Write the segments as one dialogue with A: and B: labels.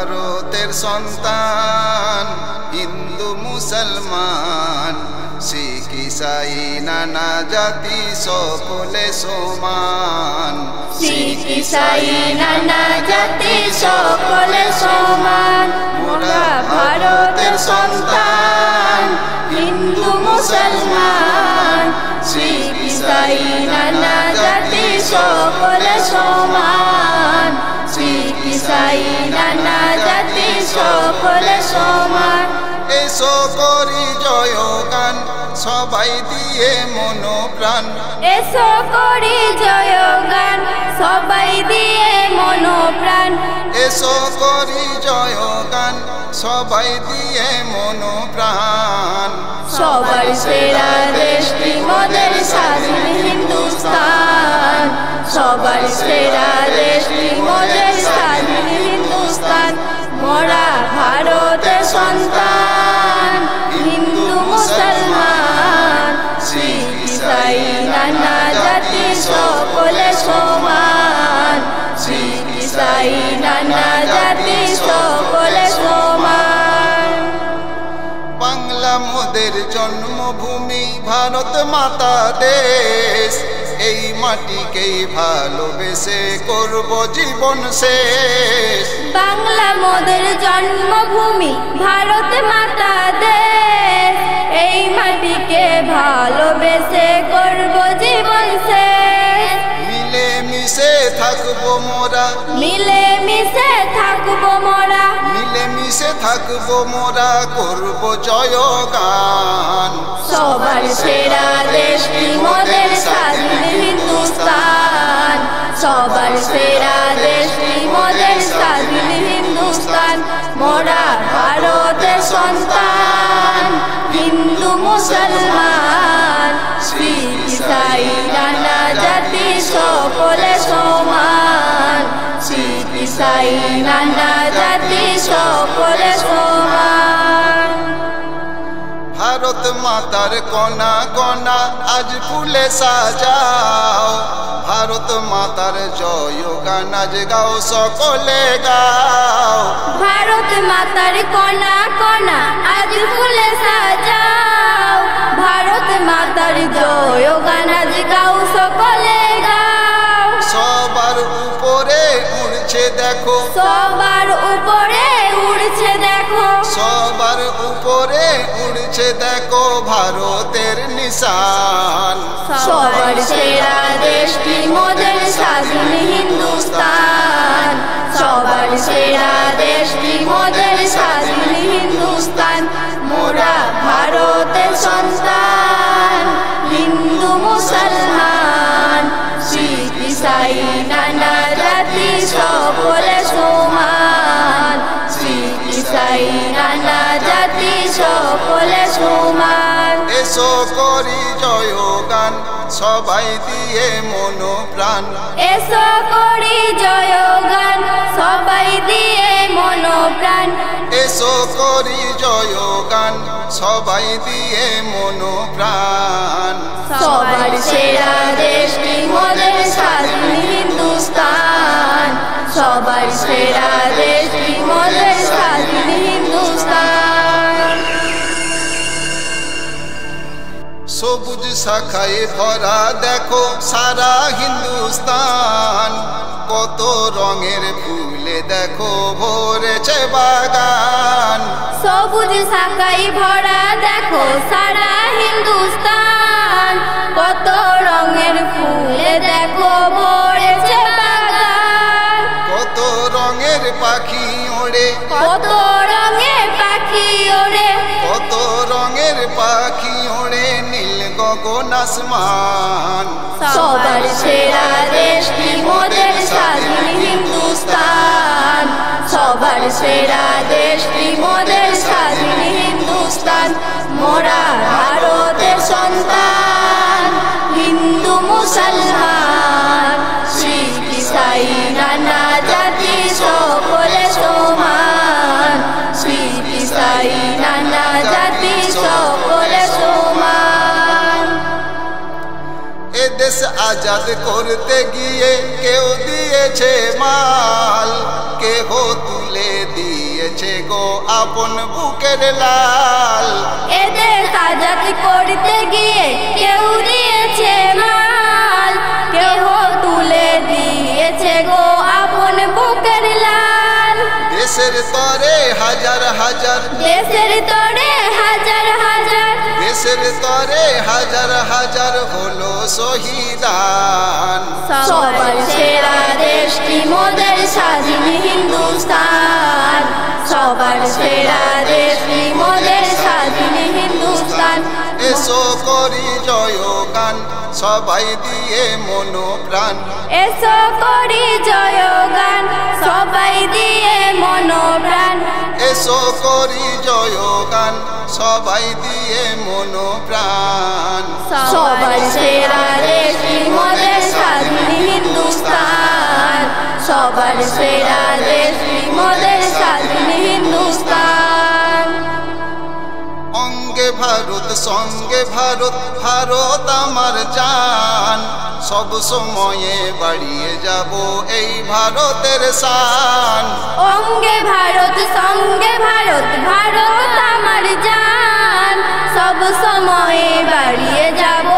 A: ভারতের সন্তান হিন্দু মুসলমান শিখ ইসাই নানা জাতি সকলে সমান
B: শিখ ইসাই নানা জাতি সকলে সমান মোরা ভারতের সন্তান হিন্দু মুসলমান শিখ ইসাই নানা জাতি সকলে সমান শিখ ইসাই নানা জাতি সকলে সমান
A: এসো করি জয়গান সবাই দিয়ে মনোপ্রাণ
B: এসো করি জয়গান সবাই দিয়ে মনোপ্রাণ
A: এসো করি জয়গান সবাই দিয়ে মনোপ্রাণ
B: সবার সেরা দেশটি মোদের স্বাধীন হিন্দুস্তান সবার সেরা দেশটি মোদের স্বাধীন হিন্দুস্তান মোরা ভারতের সন্তান হিন্দু মুসলমান শিখ ইসাই নানা জাতি সকলে সমান শিখ ইসাই নানা জাতি সকলে সমান
A: বাংলা মোদের জন্মভূমি ভারত মাতা দেশ এই মাটিকেই ভালোবেসে করব জীবন শেষ
B: বাংলা মোদের জন্মভূমি ভারত মাতা দেশ এই মাটিকে ভালোবেসে করব জীবন শেষ
A: মিলে মিশে থাকবো মোরা
B: মিলে মিশে থাকবো মোরা
A: মিলে মিশে থাকবো মোরা করব জয়গান
B: সবার সেরা দেশটি মোদের স্বাধীন হিন্দুস্তান সবার সেরা দেশটি মোদের স্বাধীন হিন্দুস্তান মোরা ভারতের সন্তান হিন্দু মুসলমান শিখ ইসাই নানা জাতি সকলে সমান শিখ ইসাই নানা জাতি সকলে সমান
A: ভারত মাতার কণা কণা আজ ফুলে সাজাও ভারত মাতার জয়গান আজ গাও সকলে গাও
B: ভারত মাতার কণা কণা আজ ফুলে সাজাও ভারত মাতার জয়গান আজ গাও সকলে গাও
A: সবার উপরে উড়ছে দেখো
B: সবার উপরে উড়ছে দেখো
A: সবার উপরে উড়ছে দেখো ভারতের নিশান
B: সবার সেরা দেশটি মোদের স্বাধীন হিন্দুস্তান সবার সেরা দেশটি মোদের স্বাধীন হিন্দুস্তান মোরা ভারতের সন্তান হিন্দু মুসলমান শিখ ইসাই নানা জাতি সকলে সমান শিখ ইসাই নানা জাতি সকলে সমান
A: এসো করি জয়গান সবাই দিয়ে মনোপ্রাণ
B: এসো করি জয়গান সবাই দিয়ে মনোপ্রাণ
A: এসো করি জয়গান সবাই দিয়ে মনোপ্রাণ
B: সবার সেরা দেশটি মোদের স্বাধীন হিন্দুস্তান সবার সেরা দেশটি মোদের স্বাধীন হিন্দুস্তান
A: সবুজ শাখায় ভরা দেখো সারা হিন্দুস্তান কত রঙের ফুলে দেখো ভরেছে বাগান
B: সবুজ শাখায় ভরা দেখো সারা হিন্দুস্তান কত রঙের ফুলে দেখো ভরেছে বাগান
A: কত রঙের পাখি ওড়ে
B: কত রঙের পাখি ওড়ে
A: কত রঙের পাখি ওড়ে নীল গগন আসমান
B: সবার সেরা দেশটি মোদের স্বাধীন হিন্দুস্তান সবার সেরা দেশটি মোদের স্বাধীন হিন্দুস্তান মোরা ভারতের সন্তান হিন্দু মুসলমান শিখ ইসাই নানা জাতি সকলে সমান শিখ ইসাই নানা জাতি সকলে সমান
A: দেশ আজাদ করতে গিয়ে কেউ দিয়েছে মাল কেহ তুলে দিয়ে দিয়েছে গো আপন বুকের লাল।
B: এদের আজাদ করতে গিয়ে কেউ দিয়েছে মাল, কেউ তুলে দিয়েছে গো আপন বুকের লাল।
A: দেশের তরে হাজার হাজার,
B: দেশের তরে হাজার হাজার,
A: দেশের তরে হাজার হাজার হলো শহীদান।
B: সবার সেরা দেশটি মোদের স্বাধীন হিন্দুস্তান, সবার সেরা দেশটি মোদের স্বাধীন হিন্দুস্তান।
A: এসো করি জয়গান সবাই দিয়ে মনোপ্রাণ,
B: এসো করি জয়গান সবাই দিয়ে মনোপ্রাণ।
A: এসো করি জয়গান সবাই দিয়ে মনোপ্রাণ।
B: সবার সেরা দেশটি মোদের স্বাধীন হিন্দুস্তান, সবার সেরা দেশটি মোদের স্বাধীন হিন্দুস্তান।
A: অঙ্গে ভারত সঙ্গে ভারত, ভারত আমার জান। সব সময়ে বাড়িয়ে যাব এই ভারতের শান।
B: অঙ্গে ভারত সঙ্গে ভারত, ভারত আমার জান। সব সময়ে বাড়িয়ে যাব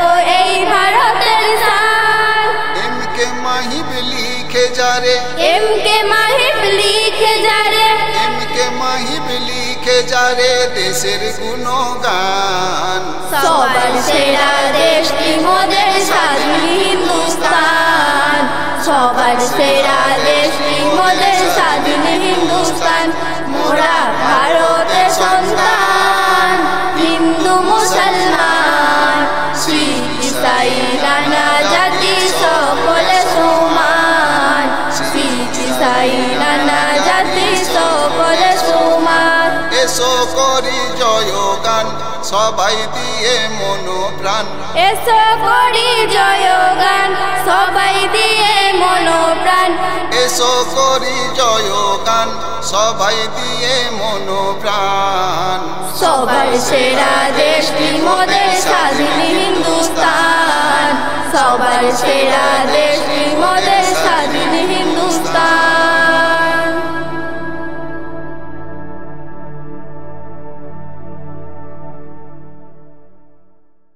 B: এই ভারতের শান।
A: এম কে মাহিব লিখে যারে,
B: এম কে মাহিব লিখে যারে,
A: এম কে মাহিব লিখে যারে দেশের গুণগান।
B: সবার সেরা দেশটি মোদের স্বাধীন হিন্দুস্তান, সবার সেরা দেশটি মোদের স্বাধীন হিন্দুস্তান। মোরা ভারতের সন্তান, হিন্দু মুসলমান, শিখ ইসাই নানা জাতি সকলে সমান, শিখ ইসাই নানা জাতি সকলে সমান।
A: এসো করি জয়গান সবাই দিয়ে মনোপ্রাণ,
B: এসো করি জয়গান সবাই দিয়ে মনোপ্রাণ।
A: এসো করি জয়গান সবাই দিয়ে মনোপ্রাণ।
B: সবার সেরা দেশটি মোদের স্বাধীন হিন্দুস্তান, সবার সেরা দেশটি মোদের